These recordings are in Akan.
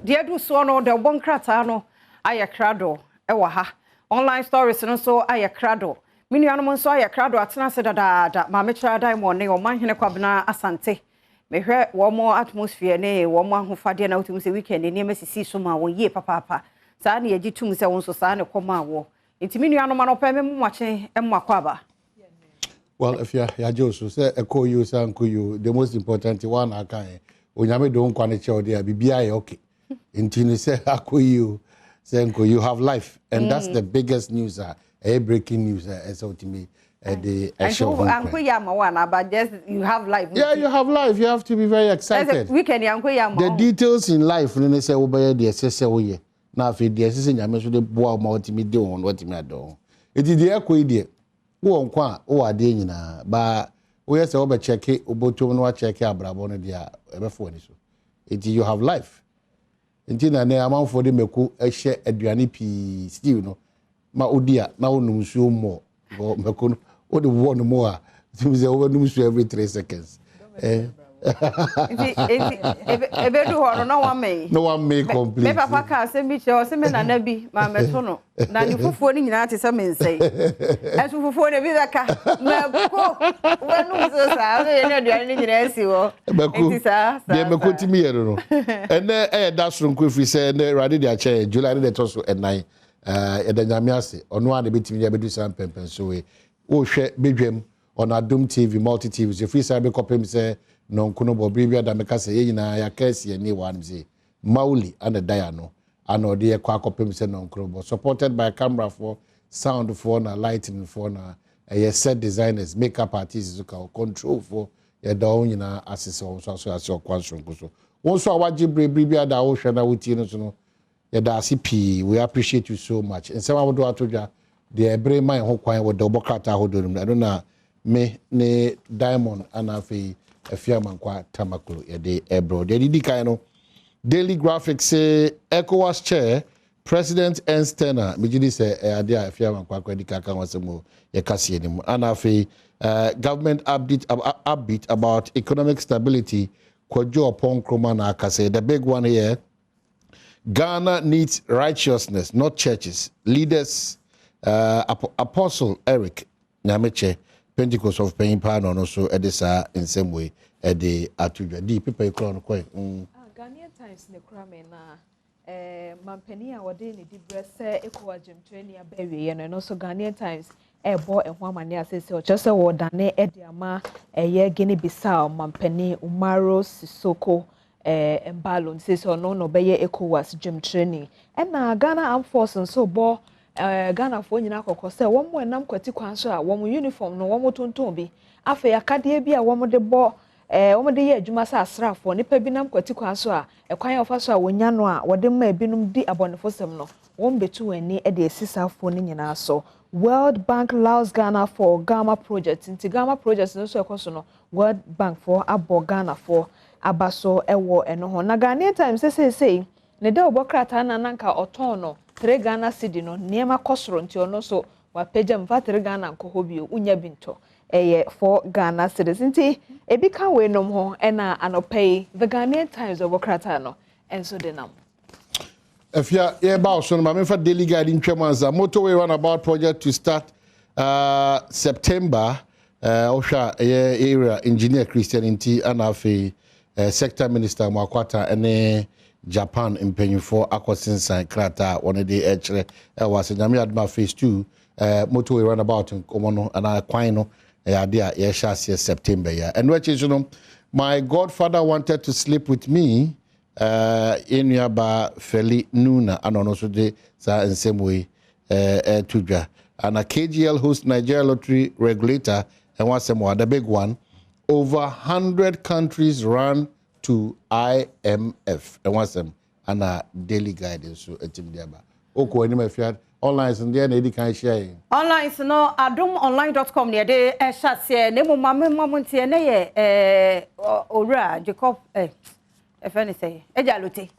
dear do so no the one cratano aya crado ewa online stories no so aya crado mini anom so aya crado atena se dada ma metra diamond ne o manhene kwabena asante mehwe wo mo atmosphere ne wo mo ahofade na utum se weekend ne masisi so ma won ye papa saa na yeji tum se won so saa ne koma wo enti mini anom no pa memu mwache emmakwaba. Well, if you're Joseph, say a call you, the most important one I can. When you don't quality or there, be okay. Until you say, I call you, you have life. And that's the biggest news, breaking news, as to me. The Uncle Yama, but just you have life. Yeah, you have life. You have to be very excited. The details in life, when they say, oh, by the SSA, now, if the assistant, I'm sure the boy, what me do, what me do. It is the equity there. Who kwa o ade nyina ba we say we check obotom no check abrabo no dia ebefo ni so enti you have life enti na ne amanfo de meku ehye aduane pi stew no ma odia na wonum suo mo meku no o de wo no mo a timi say wo num suo every 3 seconds ebe do ho no one may complete me papa ka se mi che o se me na na bi ma meto no na ni fufuo ni nyina te se me nsei esu fufuo ne bi beka me ko wonu so sa we ne aduane ni nyina si wo enti sa de me ko timi ye no ene da soro nko firi se ne rade dia che July ne to so enai da nyame ase ono a ne betimi ya bedu san pempen so we wo hwe bedwam on Adom TV multi TV so free cyber copy say no nkono bo bibia da meka se yina ya kase ni wan say mauli and diano and de kwa copy say no nkono bo supported by camera for sound for na lighting for na set designers makeup artists so control for ya da onyina assess so kwanso so won so awaje bibia da wo hwe na wuti no so no ya da asipi we appreciate you so much and some would atodwa the every man ho kwan wo do bokata ho do no I don't know me ne diamond anafi afiamankwa tamakulu ya de ebro de didi kan no daily graphics say ECOWAS chair president Enstena mijidi say ade afiamankwa kwa dika kan wasemo ya kase ni anafi government upbeat about economic stability kwajo upon kroma na akase the big one here Ghana needs righteousness not churches leaders Apostle Eric Nyameche Pentecost of Pain Pan on also Edisa in some way at the Atuja. Deep people crown quite. Ghanaian Times ne crame na Mampenia were doing the breast equa gym training baby and also Ghanaian Times boy and one mania says or just a word dane Ediama a year Guinea Bissau Mampeni Umaro Sissoko and Balloon says or no beye ECOWAS gym training and now Ghana Armed Forces so bo Ghana for nyina kokko say wo mo enam kwati kwan so a wo mo uniform no wo mo tonton bi afa yakade bi a wo mo de bo wo mo de ye adwuma sa asrafo nipa bi nam kwati kwan so a ekwan ofa so a wonya no a wo de ma binum di abonefosem no wo mbetu ani e de sisafo ni nyina so World Bank allows Ghana for Gamma project inti Gamma project no so ekoso no World Bank for abo Ghana for abaso ewo eno ho na Ghanaian Times say ne de obokrata na nanka oton no 3 Ghana cedi no niema kosoro nti ono so wapeja mfa 3 Ghana nkoho bio unya binto eye 4 Ghana cedis nti ebi ka we nom ho ena anopay the Ghanaian Times obokrata no enso de nam Efia ye ba so no ma me fa daily guide ntwemanza motorway runabout project to start September osha area engineer Christian nti anafe sector minister Mwakwata ene Japan impanyufo akosinsan krata one day echere was nyame adma phase 2 motorway runabout komono ana kwan no ade a ye shase September ya and which is my godfather wanted to sleep with me in yaba Feli Nuna and also de sa in same way tudwa and a KGL host Nigeria lottery regulator and what's the big one over 100 countries run to IMF and what's them and a daily guidance so a team there oko any my fiat online and there na can share online so no adomonline.com near de chat here nemu mamuntie na ye owura Jacob if any say ejalote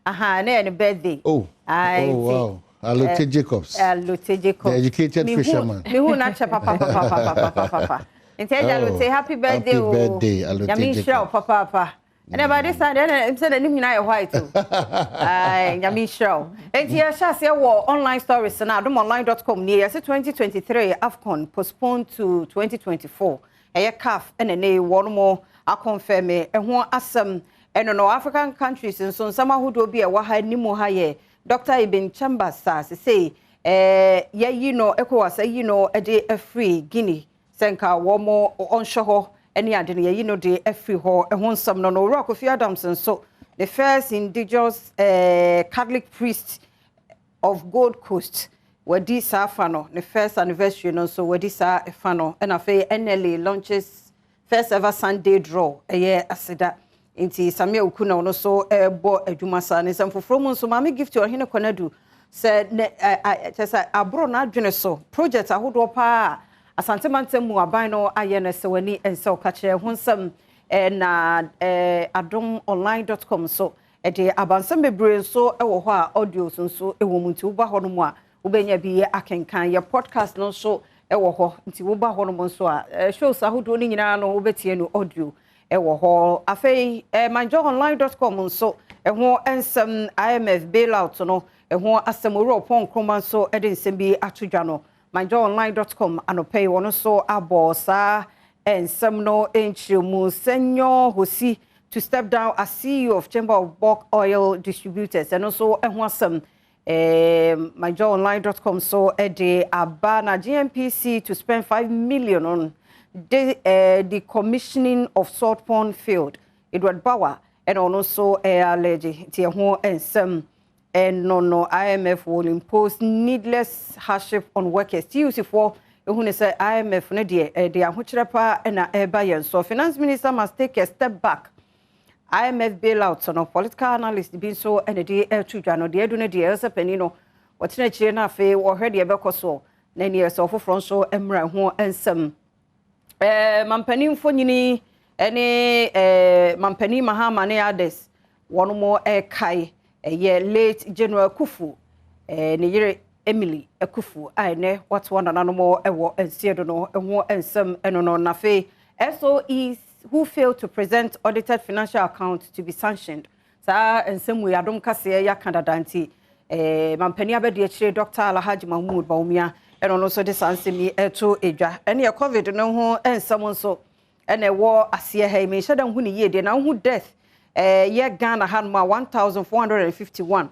aha na your birthday oh wow Alote Jacobs the educated fisherman me who na papa enti ejalote happy birthday Alote Jacobs. And by this side, I'm saying that I'm white too. I'm sure. And here, Shas, online stories and adomonline.com near 2023 AFCON postponed to 2024. A calf and a one more. I confirm me and one asem and no African countries and so some who do be a wahai nimo haye. Dr. Ibn Chambers say, yeah, you know, ECOWAS, a day a free Guinea, Senka, one more onshore. Any idea, you know, the every hall and one some no rock of Adams and so the first indigenous Catholic priest of Gold Coast where this are fano, the first anniversary, and so where this are a fano, and after NLA launches first ever Sunday draw a year as that into Samuel Kuna and also a boy a Jumasa and some for from so mammy gift to a hina conadu said I brought not so projects I would pa. Asante mantem abano ayene sewani enso kache honsam na adomonline.com so de abansam bebre so ewo ho a audio so ewo muntu uba ho no mu a ubenya bi akenkan ye podcast no so ewo ho nti uba ho no so a shows ahodo ni nyina no ubetie no audio ewo ho afei manjoonline.com so eho ensem IMF bailout no eho asem oro pon kroma so ede nsem bi atodwa no myjoyonline.com anope wono so abosa and some no enchimu senyor hosi to step down as CEO of Chamber of Bulk Oil Distributors and also ehwasem myjoyonline.com so ede abana GMPC to spend 5 million on the commissioning of Salt Pond Field Edward Bauer and also allergy tie ho ensem. And no IMF will impose needless hardship on workers. TUC for who say IMF ne de ahochrepa na eba so finance minister must take a step back. IMF bailouts on political analysts been so and the to no de do ne de else penino what na chire na fe wo hwe de ebekọ so na ne so foforo so emra ho ensem mampanin fo nyini ene mampani mahama ne others one more kai late General Kufu ne yere Emily Ekufu ne what one anano more ewo ensiedo no eho ensem enono nafe SOEs who failed to present audited financial accounts to be sanctioned sa ensem we adom kase ya Canada nti mampani abede chire Dr. Alhaji Mahmoud Baumia enono so de sansemi eto edwa ene COVID no ho ensem so ene wo ase ha me shedan hu ne yede na hu death ye Ghana had 1451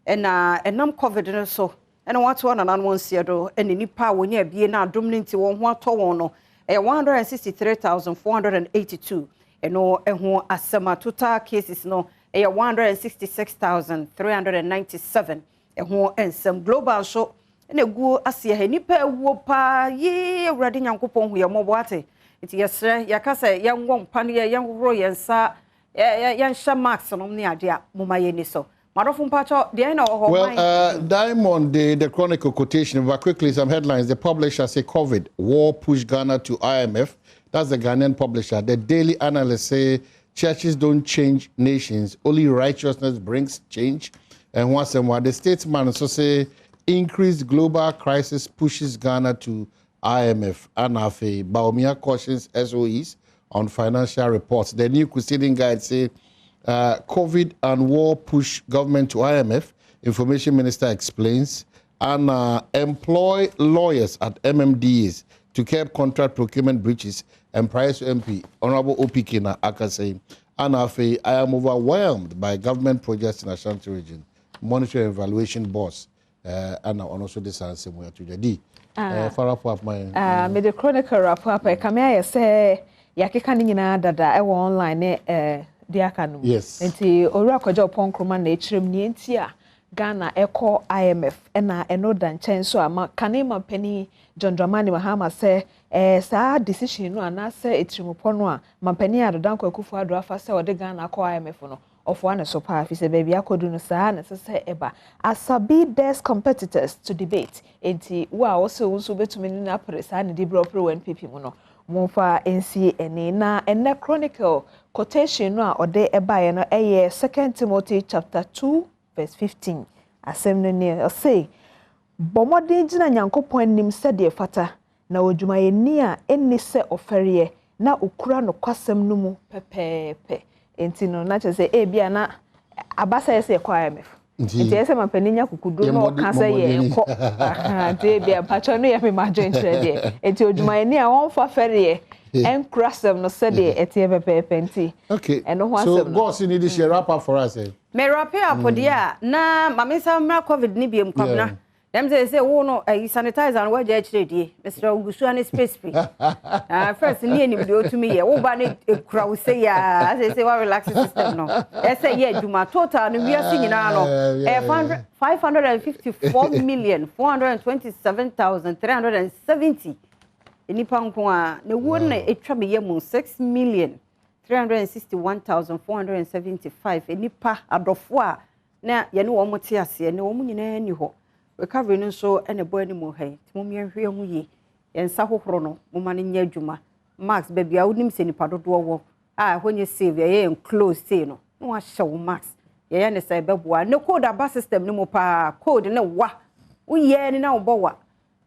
and enam COVID no so and what one and one sedo and nipa wonya bie na adom nti won ho ato won no 163,482 and no eho asema total cases no 166,397 eho ensem global so and egu asie ha nipa ewo pa ye awrade nyankopon hu ye mobo ate nti yesre yakasa yenwo mpa ne yenwo yensa yan shamax no ne ade a momaye ni so madofo mpacho de na ho Diamond the Chronicle quotation but quickly some headlines. The publisher say COVID war push Ghana to IMF. That's the Ghanaian publisher. The Daily Analyst say churches don't change nations, only righteousness brings change. And once and more the Statesman also say increased global crisis pushes Ghana to IMF. Anafe Baumia cautions SOEs on financial reports. The new custodian guide say COVID and war push government to IMF. Information Minister explains. And employ lawyers at MMDs to curb contract procurement breaches and price MP. Honorable OPK na Akase. And I am overwhelmed by government projects in Ashanti region. Monitoring and evaluation boss. And also this answer we are to the far up of my the Chronicle rapport. Come here, say. Yakeka ni nyina dada ewo online de aka no yes nti owura kwaja oponkroma na echirem ni enti a Ghana eko IMF na eno da nchen so ama kanema pani John Dramani Mahama say saa decision no anase etirimupo no a mampani adodan kwakufu ado afa say ode Ghana ko IMF no of one so pa fi say baby akodu no saa na say eba asabi desk competitors to debate enti wa also betumi ni na presa ne dibro pro NPP mu no Monfa NCNA na ene Chronicle quotation no a ode ebaye no eye 2 Timothy chapter 2 verse 15 asem no ne say bomode gina nyankopon nim sede fata na odwumayeni a enni se oferiye na okura no kwasem no mu pepepe enti no na che say e bia na abasa ese kwa IMF nti ese mampaninya kukudu no ka say ye enko enti bia pacho no ye me madwen kire de enti odwumayeni a won fa fere enkrasem no say de etie pepepe enti okay eno ho so asem boss need to wrap up for us me wrap up dia na mamisa mra covid ni biem kwabna dem say wo no sanitizer no waje akire die Mr. Ogusu an space free first ni eni bi otumi ye wo ba ne ekura wo say ya say wa relax system no say ye adwuma total no wiase nyina no 524,427,370 enipa nko a ne wo na etwa me ye mu 6,361,475 enipa adofo a na ye ne wo mote ase ne wo nyina ni ho recovery no so ene boy ni mo hai timo mi ahwe hu ye yensa hohoro no mo ma ne nya adwuma max baby a wonim se nipa dodo wo a honye save ye close say no no ahye wo max ye ne sai beboa ne code aba system ni mo pa code ne wa wo ye ni na wo bowa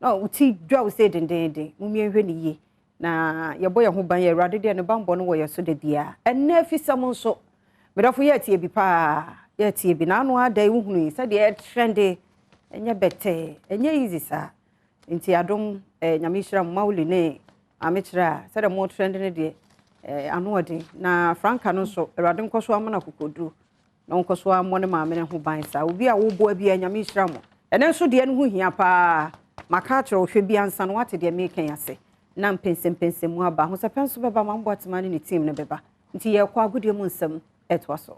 na uti dwa wo say dendenden mo mi ahwe ni ye na ye boy ho ban ye rade de ne bambo no wo ye so de bia ena afisam nso medafo ye tie bi pa ye tie bi na anu ada wo hunu se de trend enye bete enye easy sa nti Adom nyamishira mawuli ne amechira se de mo trend ne de anu ode na franka no so erade nkoso amana kokodu na nkoso amone maame ne ho ban sa obi a wo bo bia nyamishira mo ene nso de ne ho hia pa maka kire ohwe bia ansa no wate de meken ase na mpensem mu aba ho se penso beba mambo atema ne team ne beba nti ye kwa agudie mu nsem etwa so